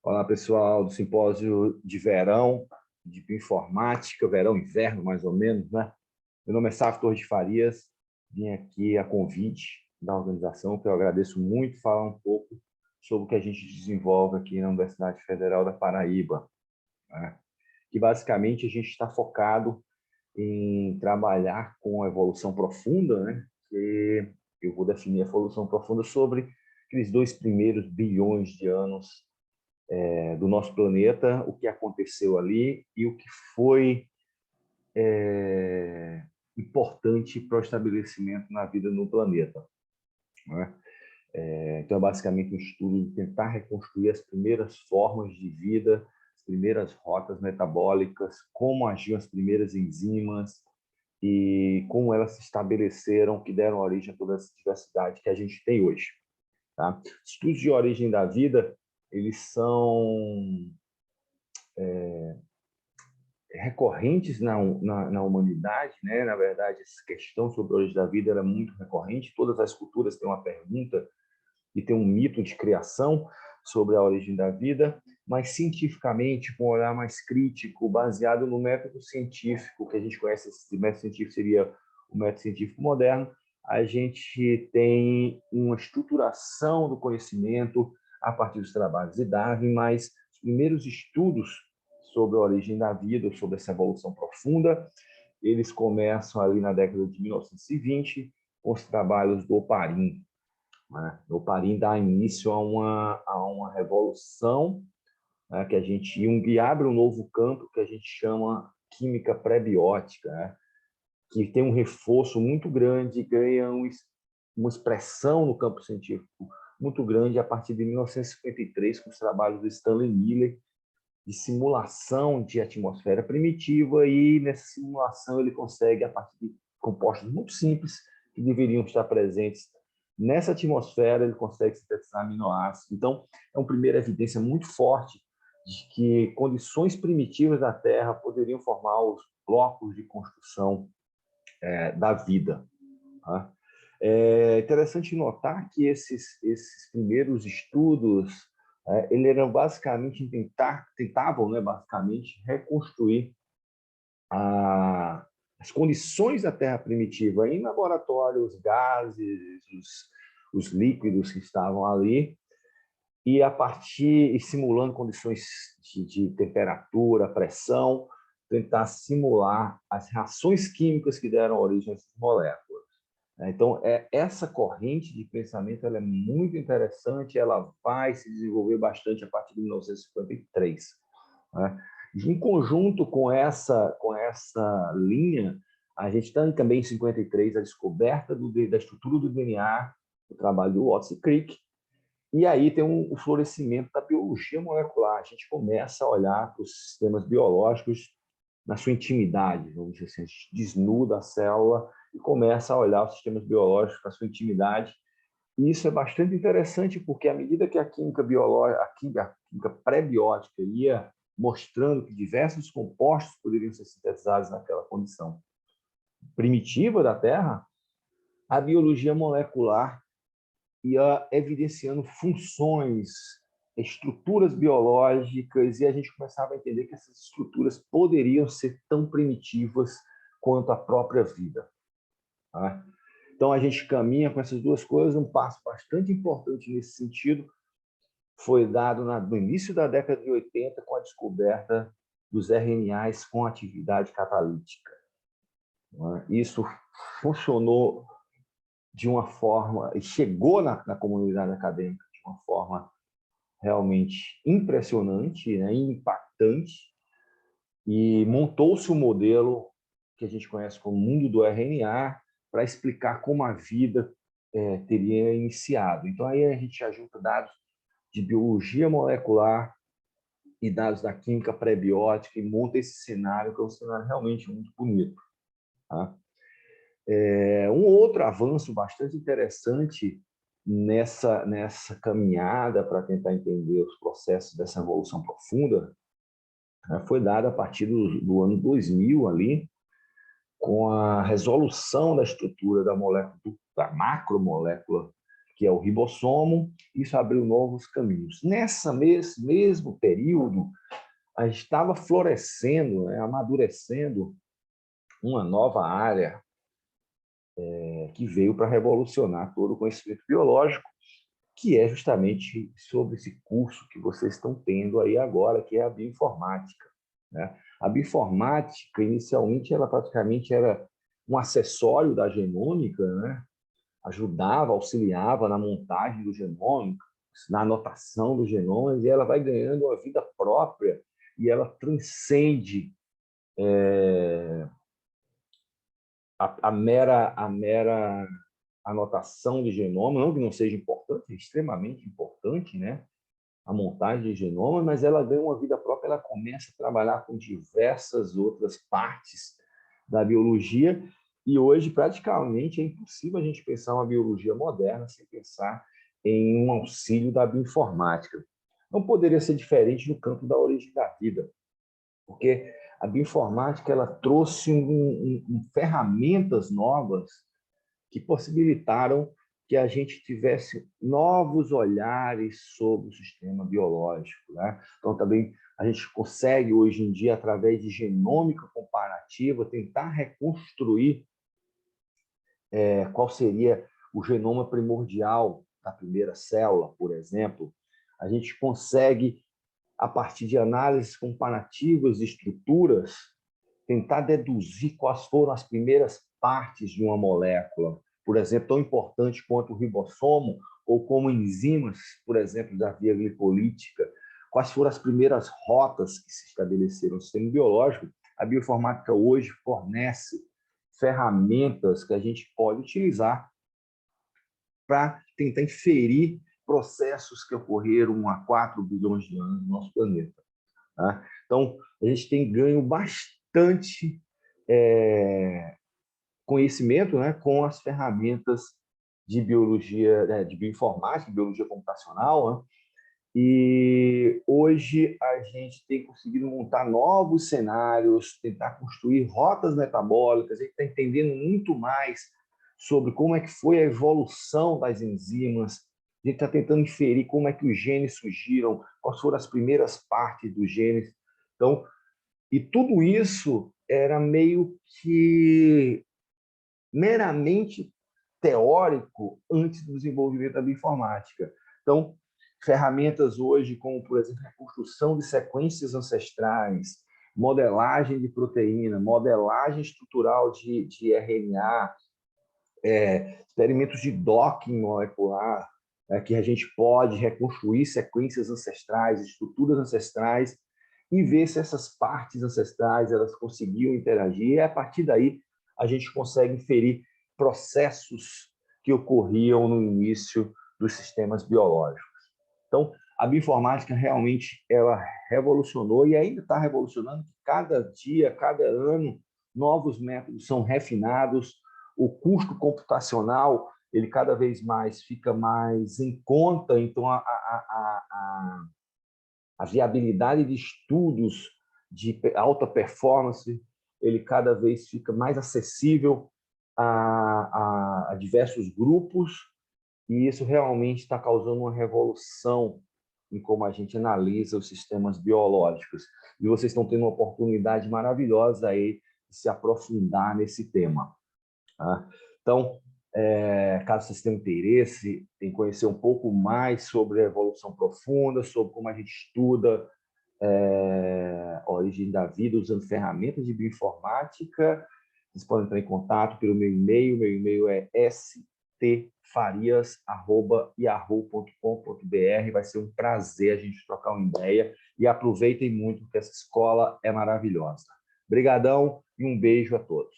Olá, pessoal do simpósio de verão de bioinformática, verão-inverno, mais ou menos, né? Meu nome é Sávio Torres de Farias, vim aqui a convite da organização, que eu agradeço muito, falar um pouco sobre o que a gente desenvolve aqui na Universidade Federal da Paraíba, né? Que basicamente a gente está focado em trabalhar com a evolução profunda, né? Que eu vou definir a evolução profunda sobre aqueles 2 primeiros bilhões de anos do nosso planeta, o que aconteceu ali e o que foi importante para o estabelecimento na vida no planeta, né? Então, é basicamente um estudo de tentar reconstruir as primeiras formas de vida, as primeiras rotas metabólicas, como agiam as primeiras enzimas e como elas se estabeleceram, que deram origem a toda essa diversidade que a gente tem hoje, tá? Estudos de origem da vida, eles são recorrentes na humanidade, né? Na verdade, essa questão sobre a origem da vida era muito recorrente. Todas as culturas têm uma pergunta e tem um mito de criação sobre a origem da vida, mas cientificamente, com um olhar mais crítico, baseado no método científico, que a gente conhece, esse método científico seria o método científico moderno, a gente tem uma estruturação do conhecimento a partir dos trabalhos de Darwin, mas os primeiros estudos sobre a origem da vida, sobre essa evolução profunda, eles começam ali na década de 1920, com os trabalhos do Oparin, né? O Oparin dá início a uma revolução, né, que a gente e abre um novo campo que a gente chama química pré-biótica, né, que tem um reforço muito grande, ganha uma expressão no campo científico muito grande a partir de 1953, com os trabalhos do Stanley Miller, de simulação de atmosfera primitiva, e nessa simulação ele consegue, a partir de compostos muito simples, que deveriam estar presentes nessa atmosfera, ele consegue sintetizar aminoácidos. Então, é uma primeira evidência muito forte de que condições primitivas da Terra poderiam formar os blocos de construção da vida, tá? É interessante notar que esses primeiros estudos eles eram basicamente tentavam, né, basicamente reconstruir as condições da Terra primitiva em laboratório, os gases, os líquidos que estavam ali, e a partir e simulando condições de temperatura, pressão, tentar simular as reações químicas que deram origem a essas moléculas. Então, essa corrente de pensamento ela é muito interessante, ela vai se desenvolver bastante a partir de 1953. Né? Em conjunto com essa linha, a gente tem também em 53 a descoberta da estrutura do DNA, o trabalho do Watson e Crick, e aí tem o florescimento da biologia molecular. A gente começa a olhar para os sistemas biológicos na sua intimidade, vamos dizer assim, a gente desnuda a célula e começa a olhar os sistemas biológicos na sua intimidade. E isso é bastante interessante, porque à medida que a química biológica, a química pré-biótica ia mostrando que diversos compostos poderiam ser sintetizados naquela condição primitiva da Terra, a biologia molecular ia evidenciando funções, estruturas biológicas, e a gente começava a entender que essas estruturas poderiam ser tão primitivas quanto a própria vida, tá? Então, a gente caminha com essas duas coisas. Um passo bastante importante nesse sentido foi dado no início da década de 80, com a descoberta dos RNAs com atividade catalítica. Isso funcionou de uma forma, e chegou na comunidade acadêmica de uma forma realmente impressionante, né, impactante, e montou-se um modelo que a gente conhece como mundo do RNA para explicar como a vida teria iniciado. Então, aí a gente junta dados de biologia molecular e dados da química pré-biótica e monta esse cenário, que é um cenário realmente muito bonito, tá? Um outro avanço bastante interessante nessa caminhada para tentar entender os processos dessa evolução profunda, né, foi dado a partir do ano 2000 ali, com a resolução da estrutura da macromolécula, que é o ribossomo. Isso abriu novos caminhos. Nessa mesmo período, a gente estava florescendo, né, amadurecendo uma nova área que veio para revolucionar todo o conhecimento biológico, que é justamente sobre esse curso que vocês estão tendo aí agora, que é a bioinformática, né? A bioinformática, inicialmente, ela praticamente era um acessório da genômica, né? Ajudava, auxiliava na montagem do genoma, na anotação dos genomas, e ela vai ganhando uma vida própria e ela transcende a mera anotação de genoma, não que não seja importante, é extremamente importante, né? A montagem de genoma, mas ela ganha uma vida própria, ela começa a trabalhar com diversas outras partes da biologia, e hoje praticamente é impossível a gente pensar uma biologia moderna sem pensar em um auxílio da bioinformática. Não poderia ser diferente no campo da origem da vida, porque a bioinformática ela trouxe ferramentas novas que possibilitaram que a gente tivesse novos olhares sobre o sistema biológico, né? Então, também a gente consegue, hoje em dia, através de genômica comparativa, tentar reconstruir qual seria o genoma primordial da primeira célula, por exemplo. A gente consegue, a partir de análises comparativas de estruturas, tentar deduzir quais foram as primeiras partes de uma molécula, por exemplo, tão importante quanto o ribossomo, ou como enzimas, por exemplo, da via glicolítica, quais foram as primeiras rotas que se estabeleceram no sistema biológico. A bioinformática hoje fornece ferramentas que a gente pode utilizar para tentar inferir processos que ocorreram há 4 bilhões de anos no nosso planeta. Tá? Então, a gente tem ganho bastante conhecimento, né, com as ferramentas de biologia, de bioinformática, biologia computacional, né? E hoje a gente tem conseguido montar novos cenários, tentar construir rotas metabólicas, a gente está entendendo muito mais sobre como é que foi a evolução das enzimas, a gente está tentando inferir como é que os genes surgiram, quais foram as primeiras partes dos genes. Então, e tudo isso era meio que meramente teórico antes do desenvolvimento da bioinformática. Então, ferramentas hoje como, por exemplo, a construção de sequências ancestrais, modelagem de proteína, modelagem estrutural de RNA, experimentos de docking molecular, que a gente pode reconstruir sequências ancestrais, estruturas ancestrais, e ver se essas partes ancestrais elas conseguiam interagir, e a partir daí a gente consegue inferir processos que ocorriam no início dos sistemas biológicos. Então, a bioinformática realmente ela revolucionou e ainda está revolucionando. Cada dia, cada ano, novos métodos são refinados, o custo computacional ele cada vez mais fica mais em conta, então a viabilidade de estudos de alta performance ele cada vez fica mais acessível a diversos grupos, e isso realmente está causando uma revolução em como a gente analisa os sistemas biológicos. E vocês estão tendo uma oportunidade maravilhosa aí de se aprofundar nesse tema. Tá? Então, caso vocês tenham interesse em conhecer um pouco mais sobre a evolução profunda, sobre como a gente estuda a origem da vida usando ferramentas de bioinformática, vocês podem entrar em contato pelo meu e-mail é stfarias@yahoo.com.br. Vai ser um prazer a gente trocar uma ideia e aproveitem muito, porque essa escola é maravilhosa. Obrigadão e um beijo a todos.